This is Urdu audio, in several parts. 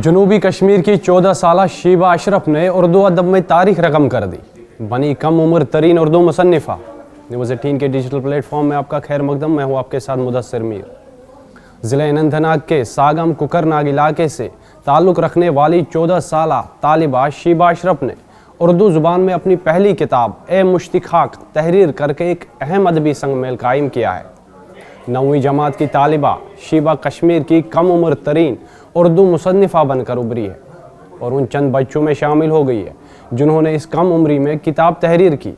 جنوبی کشمیر کی 14 سالہ شیبہ اشرف نے اردو ادب میں تاریخ رقم کر دی، بنی کم عمر ترین اردو مصنفہ۔ نیوز 18 کے ڈیجیٹل پلیٹ فارم میں آپ کا خیر مقدم، میں ہوں آپ کے ساتھ مدثر میر۔ ضلع اننت ناگ کے ساگم ککر ناگ علاقے سے تعلق رکھنے والی 14 سالہ طالبہ شیبہ اشرف نے اردو زبان میں اپنی پہلی کتاب اے مشتِ خاک تحریر کر کے ایک اہم ادبی سنگ میل قائم کیا ہے۔ 9ویں جماعت کی طالبہ شیبہ کشمیر کی کم عمر ترین اردو مصنفہ بن کر ابھری ہے اور ان چند بچوں میں شامل ہو گئی ہے جنہوں نے اس کم عمری میں کتاب تحریر کی۔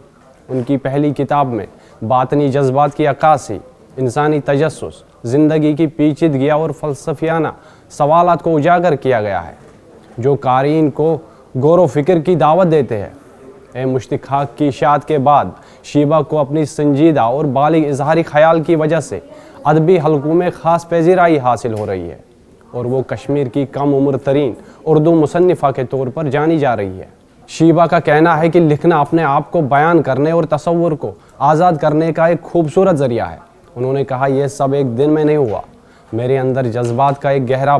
ان کی پہلی کتاب میں باطنی جذبات کی عکاسی، انسانی تجسس، زندگی کی پیچیدگیاں اور فلسفیانہ سوالات کو اجاگر کیا گیا ہے جو قارئین کو غور و فکر کی دعوت دیتے ہیں۔ اے مشتِ خاک کی اشاعت کے بعد شیبہ کو اپنی سنجیدہ اور بالغ اظہاری خیال کی وجہ سے ادبی حلقوں میں خاص پذیرائی حاصل ہو رہی ہے اور وہ کشمیر کی کم عمر ترین اردو مصنفہ کے طور پر جانی جا رہی ہے۔ شیبہ کا کہنا ہے کہ لکھنا اپنے آپ کو بیان کرنے اور تصور کو آزاد کرنے کا ایک خوبصورت ذریعہ ہے۔ انہوں نے کہا، یہ سب ایک دن میں نہیں ہوا، میرے اندر جذبات کا ایک گہرا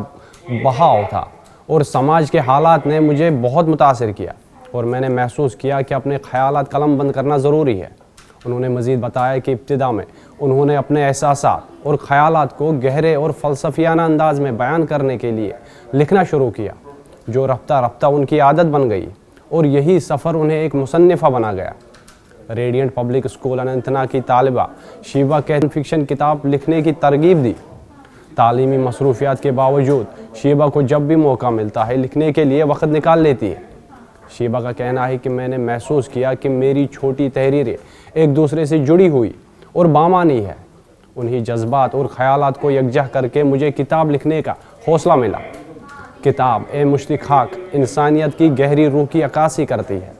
بہاؤ تھا اور سماج کے حالات نے مجھے بہت متاثر کیا اور میں نے محسوس کیا کہ اپنے خیالات قلم بند کرنا ضروری ہے۔ انہوں نے مزید بتایا کہ ابتدا میں انہوں نے اپنے احساسات اور خیالات کو گہرے اور فلسفیانہ انداز میں بیان کرنے کے لیے لکھنا شروع کیا، جو رفتہ رفتہ ان کی عادت بن گئی اور یہی سفر انہیں ایک مصنفہ بنا گیا۔ Radiant public school Anant Nag کی طالبہ شیبہ کے فکشن کتاب لکھنے کی ترغیب دی۔ تعلیمی مصروفیات کے باوجود شیبہ کو جب بھی موقع ملتا ہے لکھنے کے لیے وقت نکال لیتی ہے۔ شیبہ کا کہنا ہے کہ میں نے محسوس کیا کہ میری چھوٹی تحریریں ایک دوسرے سے جڑی ہوئی اور بامانی ہے۔ انہی جذبات اور خیالات کو یکجا کر کے مجھے کتاب لکھنے کا حوصلہ ملا۔ کتاب اے مشتِ خاک انسانیت کی گہری روح کی عکاسی کرتی ہے،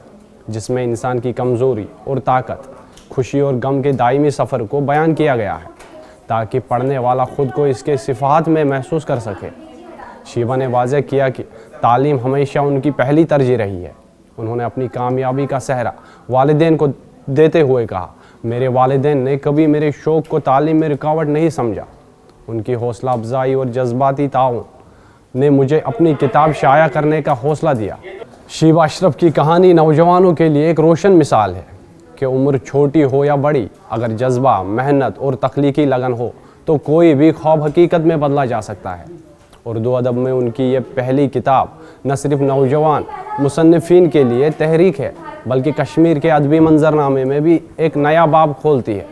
جس میں انسان کی کمزوری اور طاقت، خوشی اور غم کے دائمی سفر کو بیان کیا گیا ہے تاکہ پڑھنے والا خود کو اس کے صفات میں محسوس کر سکے۔ شیبہ نے واضح کیا کہ تعلیم ہمیشہ ان کی پہلی ترجیح رہی ہے۔ انہوں نے اپنی کامیابی کا سہرا والدین کو دیتے ہوئے کہا، میرے والدین نے کبھی میرے شوق کو تعلیم میں رکاوٹ نہیں سمجھا۔ ان کی حوصلہ افزائی اور جذباتی تعاون نے مجھے اپنی کتاب شائع کرنے کا حوصلہ دیا۔ شیبہ اشرف کی کہانی نوجوانوں کے لیے ایک روشن مثال ہے کہ عمر چھوٹی ہو یا بڑی، اگر جذبہ، محنت اور تخلیقی لگن ہو تو کوئی بھی خواب حقیقت میں بدلا جا سکتا ہے۔ اردو ادب میں ان کی یہ پہلی کتاب نہ صرف نوجوان مصنفین کے لیے تحریک ہے بلکہ کشمیر کے ادبی منظرنامے میں بھی ایک نیا باب کھولتی ہے۔